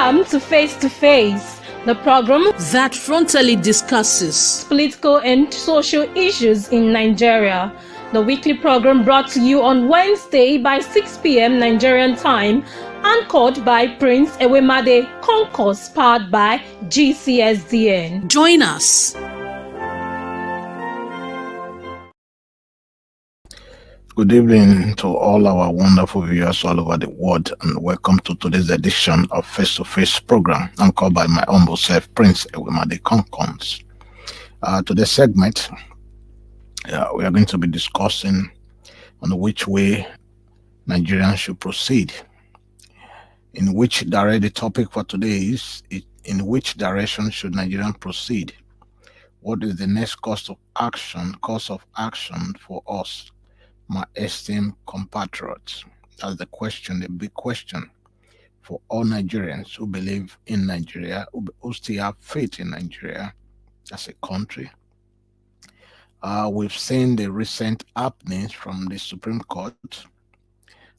Welcome to Face to Face, the program that frontally discusses political and social issues in Nigeria. The weekly program brought to you on Wednesday by 6 p.m. Nigerian time, anchored by Prince Ewemade Concourse, powered by GCSDN. Join us. Good evening to all our wonderful viewers all over the world, and welcome to today's edition of Face to Face program, anchored by my humble self, Prince Ewemade Concourse. Today's segment, we are going to be discussing on which way Nigerians should proceed. The topic for today is in which direction should Nigerians proceed? What is the next course of action for us, my esteemed compatriots? That's the question, the big question for all Nigerians who believe in Nigeria, who still have faith in Nigeria as a country. We've seen the recent happenings from the Supreme Court.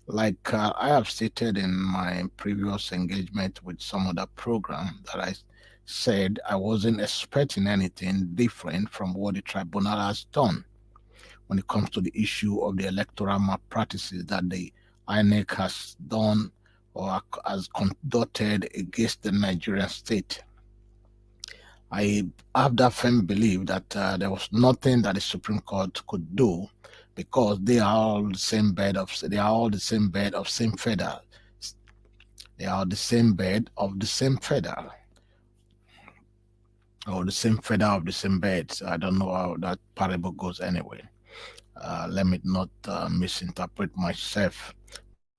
Like I have stated in my previous engagement with some other program, that I said I wasn't expecting anything different from what the tribunal has done when it comes to the issue of the electoral malpractices that the INEC has done or has conducted against the Nigerian state. I have that firm belief that there was nothing that the Supreme Court could do, because they are all the same bed of same feather. They are the same bed of the same feather, or the same feather of the same bed. So I don't know how that parable goes anyway. Let me not misinterpret myself.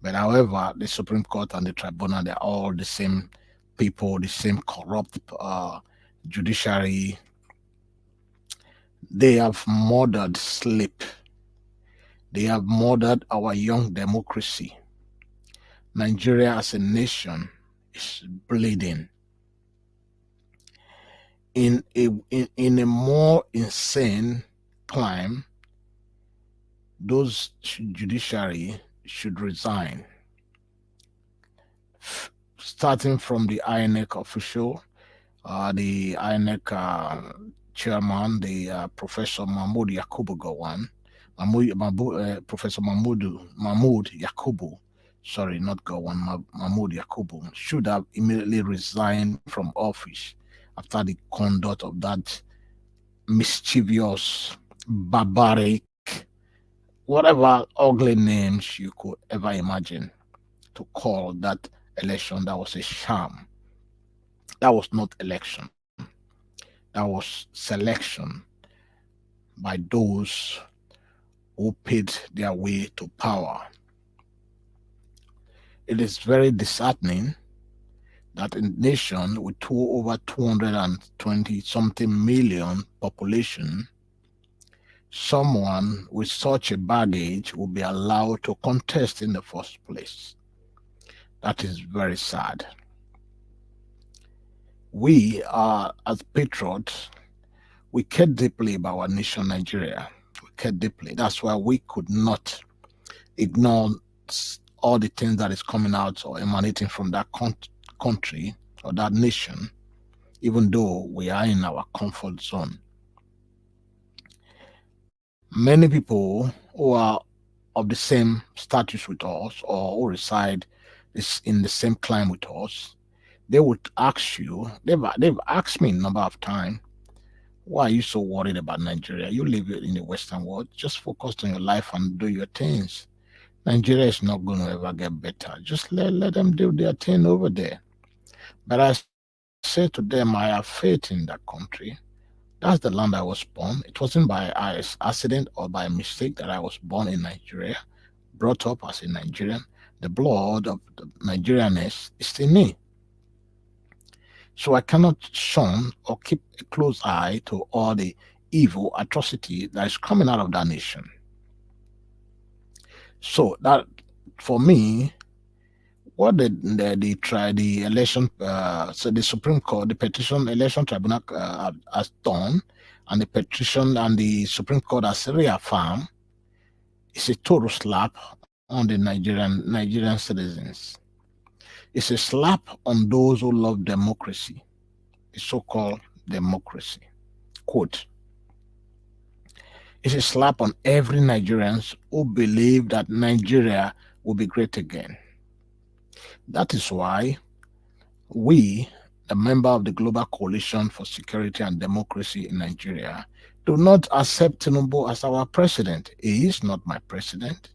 But however, the Supreme Court and the tribunal, they're all the same people, the same corrupt judiciary. They have murdered sleep. They have murdered our young democracy. Nigeria as a nation is bleeding. In a more insane climb, those judiciary should resign, starting from the INEC official, the INEC chairman, the Professor Mahmoud Yakubu Gowon, Professor Mahmoud Yakubu, sorry, not Gowon, Mahmoud Yakubu, should have immediately resigned from office after the conduct of that mischievous, barbaric, whatever ugly names you could ever imagine to call that election. That was a sham. That was not election. That was selection by those who paid their way to power. It is very disheartening that a nation with over 220 something million population, someone with such a baggage will be allowed to contest in the first place. That is very sad. We are, as patriots, we care deeply about our nation, Nigeria. We care deeply. That's why we could not ignore all the things that is coming out or emanating from that country or that nation, even though we are in our comfort zone. Many people who are of the same status with us, or who reside in the same climate with us, they would ask you, they've asked me a number of times, why are you so worried about Nigeria? You live in the Western world, just focus on your life and do your things. Nigeria is not going to ever get better. Just let them do their thing over there. But I say to them, I have faith in that country. That's the land I was born. It wasn't by accident or by mistake that I was born in Nigeria, brought up as a Nigerian. The blood of the Nigerianness is in me. So I cannot shun or keep a close eye to all the evil atrocity that is coming out of that nation. So that, for me, what the election, so the Supreme Court, the petition election tribunal has done, and the petition and the Supreme Court has reaffirmed, is a total slap on the Nigerian citizens. It's a slap on those who love democracy, the so-called democracy. Quote, it's a slap on every Nigerian who believe that Nigeria will be great again. That is why we, the member of the Global Coalition for Security and Democracy in Nigeria, do not accept Tinubu as our president. He is not my president.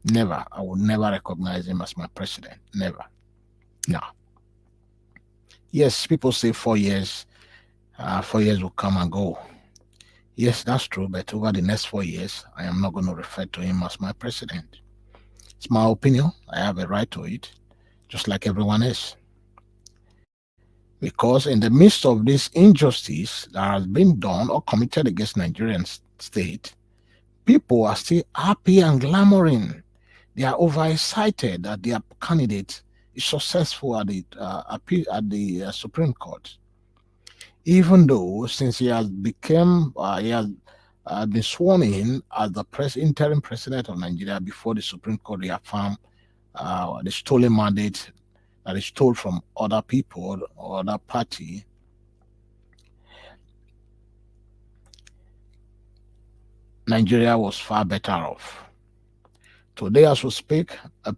Never. I will never recognize him as my president. Never. No. Yes, people say 4 years. 4 years will come and go. Yes, that's true. But over the next 4 years, I am not going to refer to him as my president. It's my opinion. I have a right to it, just like everyone else. Because in the midst of this injustice that has been done or committed against Nigerian state, people are still happy and clamoring. They are overexcited that their candidate is successful at the Supreme Court. Even though since he has been sworn in as the interim president of Nigeria before the Supreme Court reaffirmed the stolen mandate that is stole from other people or other party, Nigeria was far better off. Today, as we speak, 1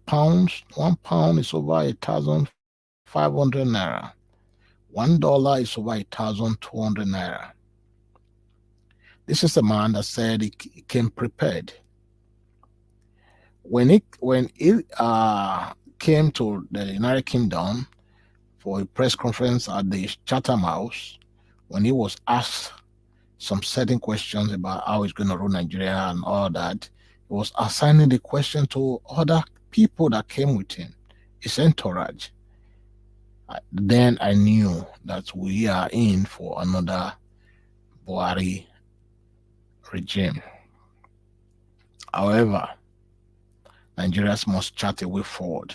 pound is over 1,500 naira. $1 is over 1,200 naira. This is a man that said he came prepared. When he came to the United Kingdom for a press conference at the Chatham House, when he was asked some certain questions about how he's going to rule Nigeria and all that, he was assigning the question to other people that came with him, his entourage. Then I knew that we are in for another Buhari regime. However, Nigerians must chart a way forward,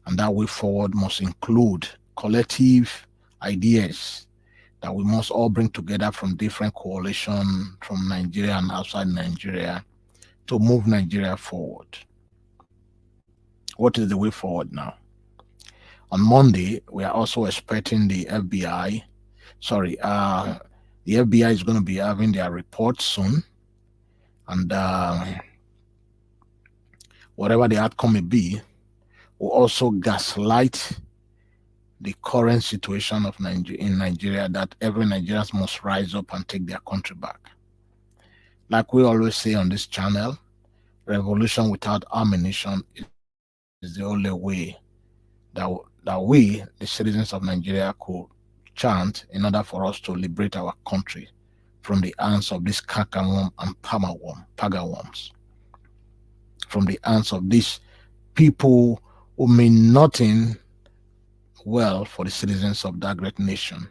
and that way forward must include collective ideas that we must all bring together from different coalitions from Nigeria and outside Nigeria to move Nigeria forward. What is the way forward now? On Monday, we are also expecting the FBI. The FBI is going to be having their report soon, and whatever the outcome may be, will also gaslight the current situation of in Nigeria, that every Nigerian must rise up and take their country back. Like we always say on this channel, revolution without ammunition is the only way that we, the citizens of Nigeria, could chant in order for us to liberate our country from the hands of these cankerworm and pagaworms, from the hands of these people who mean nothing well for the citizens of that great nation,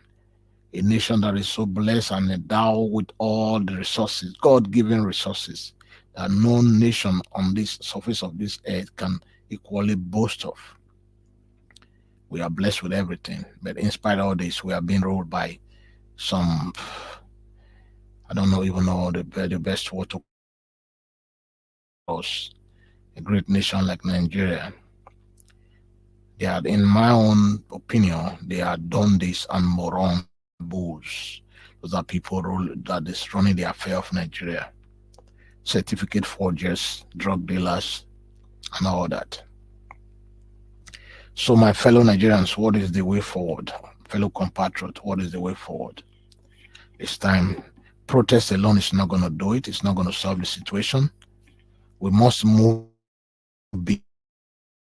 a nation that is so blessed and endowed with all the resources, God-given resources, that no nation on this surface of this earth can equally boast of. We are blessed with everything, but in spite of all this, we are being ruled by some, I don't even know the best word to call us, a great nation like Nigeria. They are, in my own opinion, they are done this and moron bulls. Those are people that is running the affair of Nigeria. Certificate forgers, drug dealers, and all that. So my fellow Nigerians, what is the way forward? Fellow compatriots, what is the way forward? It's time. Protest alone is not going to do it. It's not going to solve the situation. We must move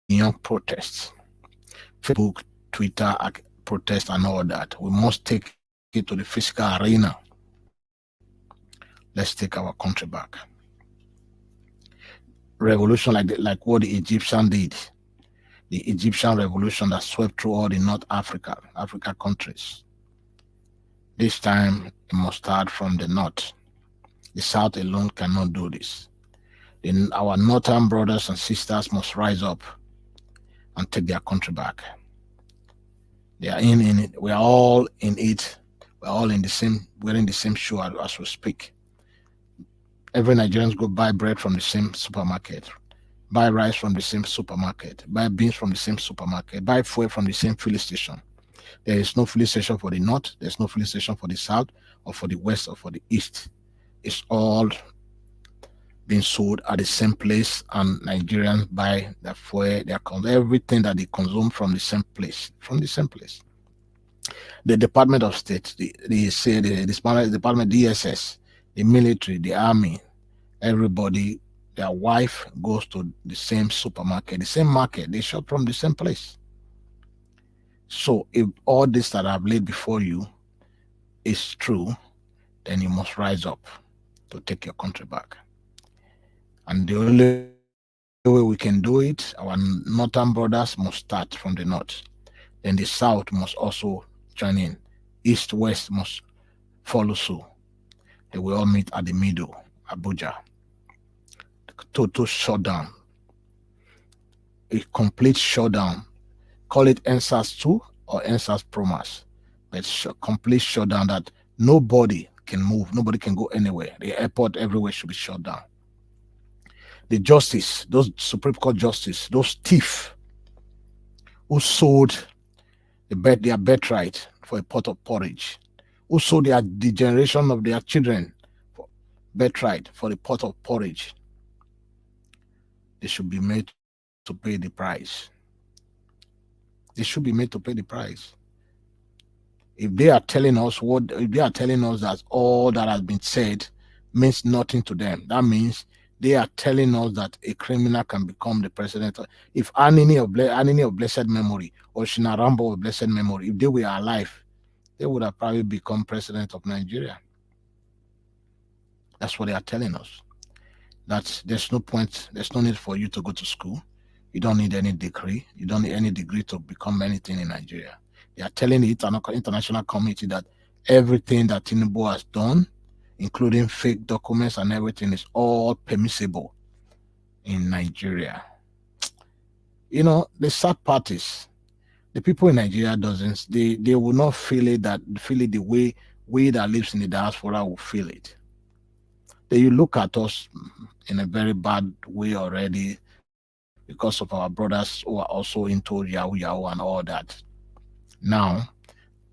beyond protests. Facebook, Twitter, protest and all that. We must take it to the physical arena. Let's take our country back. Revolution like what the Egyptian did. The Egyptian revolution that swept through all the North Africa countries. This time, it must start from the North. The South alone cannot do this. Then our Northern brothers and sisters must rise up and take their country back. They are in it. We are all in it. We're all in the same, wearing the same shoe as we speak. Every Nigerian go buy bread from the same supermarket. buy rice from the same supermarket, buy beans from the same supermarket, buy fuel from the same filling station. There is no filling station for the north, there's no filling station for the south, or for the west, or for the east. It's all being sold at the same place, and Nigerians buy their fuel, everything that they consume from the same place, The Department of State, the Department DSS, the military, the army, everybody, their wife goes to the same supermarket, the same market, they shop from the same place. So if all this that I've laid before you is true, then you must rise up to take your country back. And the only way we can do it, our northern brothers must start from the north. Then the south must also join in. East, west must follow suit. They will all meet at the middle, Abuja. Total shutdown, a complete shutdown. Call it NSAS 2 or NSAS Promas. But complete shutdown that nobody can move, nobody can go anywhere. The airport everywhere should be shut down. The justice, those Supreme Court justice, those thieves who sold their birthright for a pot of porridge, who sold the generation of their children for birthright for a pot of porridge, they should be made to pay the price. They should be made to pay the price. If they are telling us that all that has been said means nothing to them, that means they are telling us that a criminal can become the president. If Anini of blessed memory or Shinarambo of blessed memory, if they were alive, they would have probably become president of Nigeria. That's what they are telling us. That there's no point, there's no need for you to go to school. You don't need any degree. You don't need any degree to become anything in Nigeria. They are telling the international community that everything that Tinubu has done, including fake documents and everything, is all permissible in Nigeria. You know, the sad part is the people in Nigeria they will not feel it the way we that lives in the diaspora will feel it. You look at us in a very bad way already because of our brothers who are also into Yahoo and all that. Now,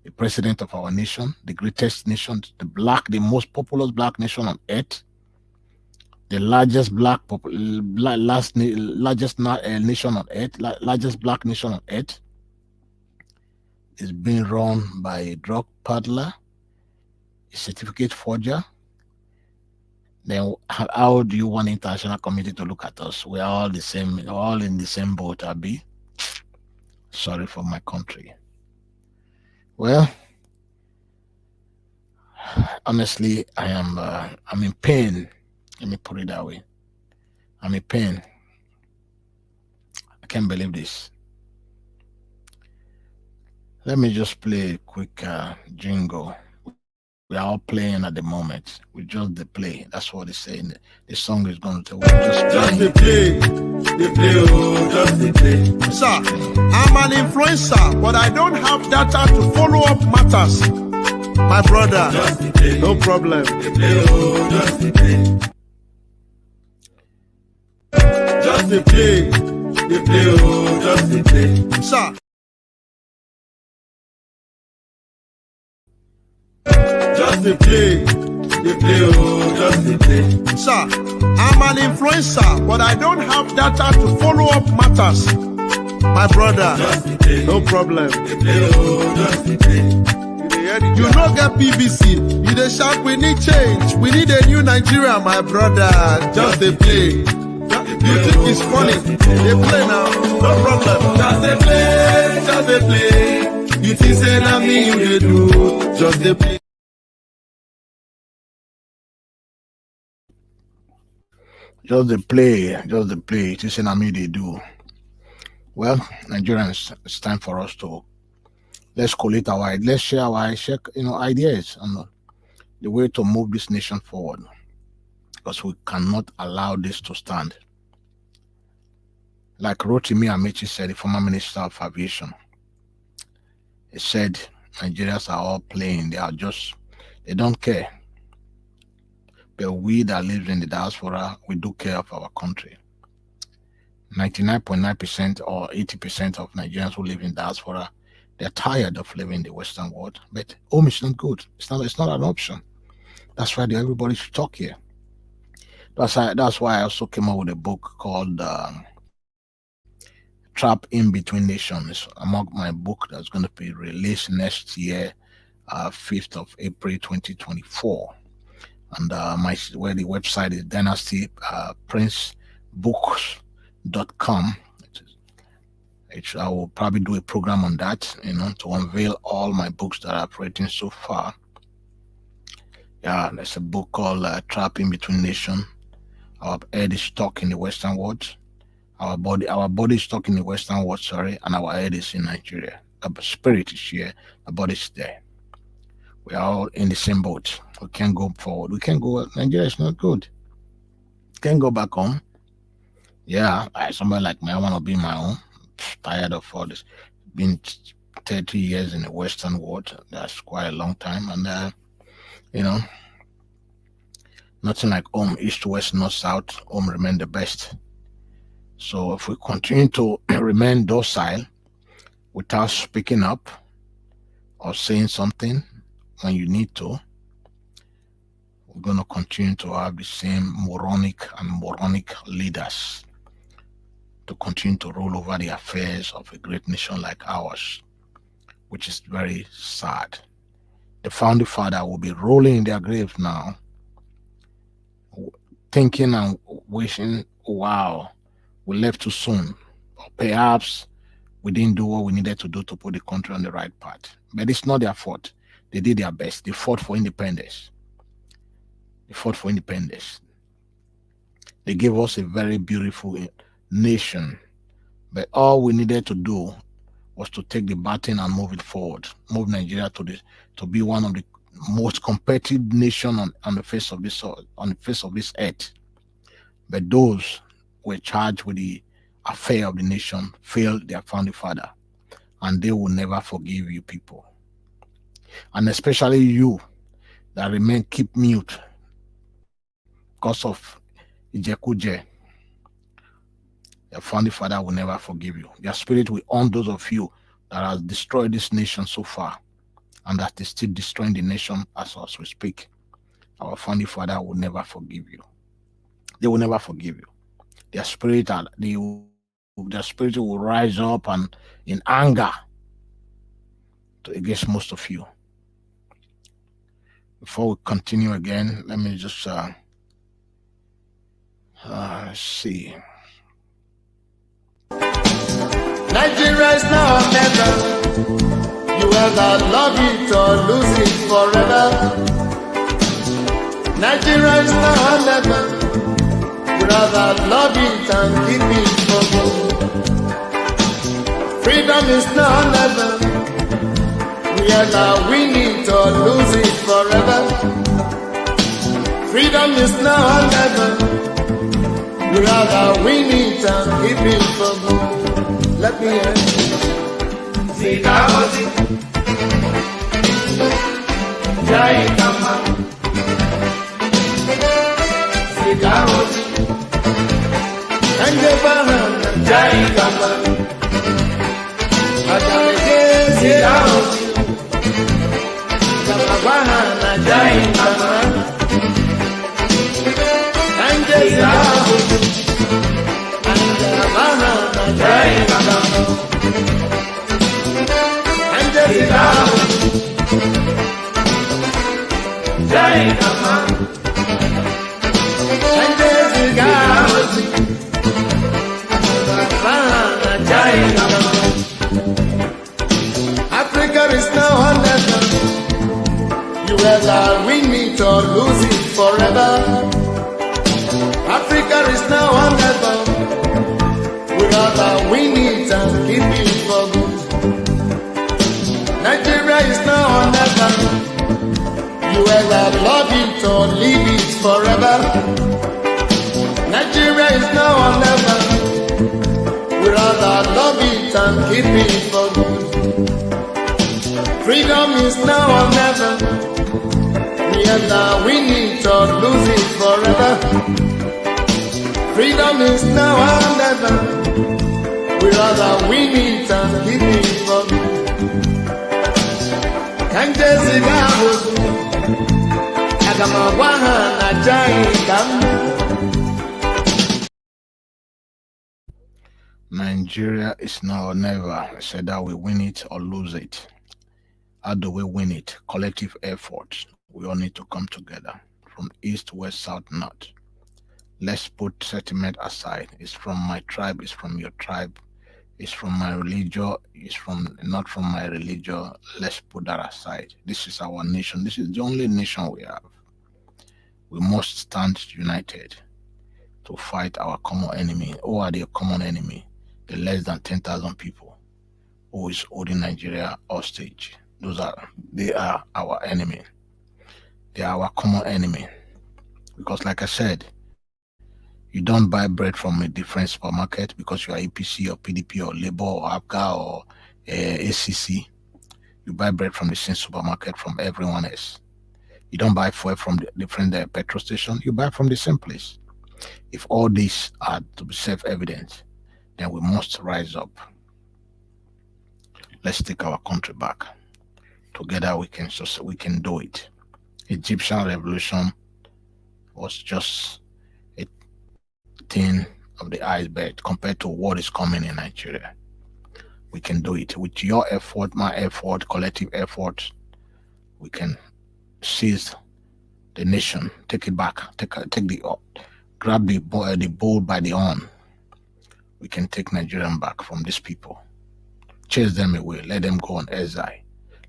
the president of our nation, the greatest nation, the most populous black nation on earth, the largest nation on earth, largest black nation on earth, is being run by a drug peddler, a certificate forger. Then how do you want the international community to look at us? We are all the same, all in the same boat, Abi. Sorry for my country. Well, honestly, I'm in pain. Let me put it that way. I'm in pain. I can't believe this. Let me just play a quick jingle. We are all playing at the moment. We just the play. That's what they say. The song is going to just the play. The play, oh, just the play. Sir, I'm an influencer, but I don't have data to follow up matters. My brother, just the play. No problem. The play, oh, just the play. Just the play. The play, oh, just the play. Sir. Just the play, oh, just the play. Sir, I'm an influencer, but I don't have data to follow up matters. My brother, just the play. No problem. The play, oh, just the play. You no get PVC, you dey shout we need change, we need a new Nigeria, my brother. Just the play. You think it's funny? They play now, no problem. Just the play, just the play. You think say na me you dey do, just the play. Just the play. It is in me they do. Well, Nigerians, it's time for us to let's collate let's share our ideas on the way to move this nation forward, because we cannot allow this to stand. Like Rotimi Amechi said, the former Minister of Aviation, he said Nigerians are all playing. They don't care. But we that live in the diaspora, we do care of our country. 99.9% or 80% of Nigerians who live in diaspora, they're tired of living in the Western world. But home is not good. It's not an option. That's why everybody should talk here. That's why I also came up with a book called Trap in Between Nations, among my book that's going to be released next year, 5th of April 2024. And where the website is dynastyprincebooks.com. I will probably do a program on that, to unveil all my books that I've written so far. Yeah, there's a book called Trap in Between Nations. Our head is stuck in the Western world. Our body is stuck in the Western world, and our head is in Nigeria. The spirit is here, the body is there. We are all in the same boat. We can't go forward. We can't go. Nigeria is not good. Can't go back home. Yeah, somebody like me, I want to be my own. Tired of all this. Been 30 years in the Western world. That's quite a long time. And, nothing like home, east, west, north, south. Home remain the best. So if we continue to remain docile without speaking up or saying something when you need to, we're going to continue to have the same moronic leaders to continue to rule over the affairs of a great nation like ours, which is very sad. The founding father will be rolling in their graves now, thinking and wishing, wow, we left too soon. Or perhaps we didn't do what we needed to do to put the country on the right path. But it's not their fault. They did their best. They fought for independence. They gave us a very beautiful nation. But all we needed to do was to take the baton and move it forward. Move Nigeria to be one of the most competitive nation on the face of this earth. But those who were charged with the affair of the nation failed their founding father, and they will never forgive you people. And especially you that keep mute because of Ijekuje. Your founding father will never forgive you. Their spirit will haunt those of you that has destroyed this nation so far, and that is still destroying the nation as we speak. Our founding father will never forgive you. They will never forgive you. Their spirit will rise up and in anger against most of you. Before we continue again, let me just see. Nigeria is now or never. You either love it or lose it forever. Nigeria is now or never. You rather love it and keep it for good. Freedom is now or never. We either win it or lose it forever. Freedom is now or never. You rather win it and keep it for good. Let me hear you. Sikawati, Jai Kama. Sikawati, Anjabana, Jai Kama. Ajaleke, Sikawati, Jamabana, Jai Kama. Anjabana. Jai Kama, Jai Kama, Jai Kama. Africa is now or never. You either win it or lose it forever. Africa is now or never. We rather win it and keep it for good. Nigeria is now or never. You either love it or leave it forever. Nigeria is now or never. We rather love it and keep it for good. Freedom is now or never. We either win it or lose it forever. Freedom is now or never. We rather win it and keep it from you. Can't just see Nigeria is now or never. I said that we win it or lose it. How do we win it? Collective effort. We all need to come together from east, west, south, north. Let's put sentiment aside. It's from my tribe, it's from your tribe, it's from my religion, it's from not from my religion. Let's put that aside. This is our nation. This is the only nation we have. We must stand united to fight our common enemy. Who are the common enemy? The less than 10,000 people who is holding Nigeria hostage. They are our enemy. They are our common enemy. Because like I said, you don't buy bread from a different supermarket because you are APC or PDP or Labour or APGA or ACC. You buy bread from the same supermarket from everyone else. You don't buy fuel from the different petrol station. You buy from the same place. If all these are to be self-evident, then we must rise up. Let's take our country back. Together we can do it. Egyptian revolution was just a thing of the iceberg compared to what is coming in Nigeria. We can do it. With your effort, my effort, collective effort, we can seize the nation, take it back, grab the bull by the horn. We can take Nigerian back from these people. Chase them away, let them go on exile.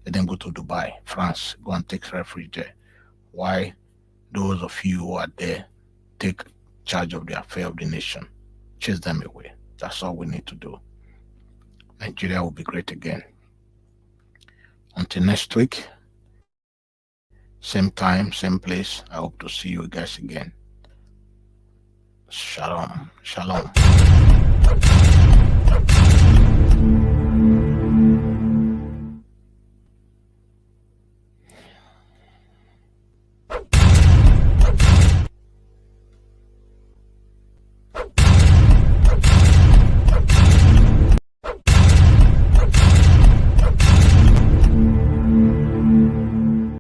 Let them go to Dubai, France, go and take refuge there. Why those of you who are there take charge of the affair of the nation? Chase them away. That's all we need to do. Nigeria will be great again. Until next week, same time, same place. I hope to see you guys again. Shalom. Shalom.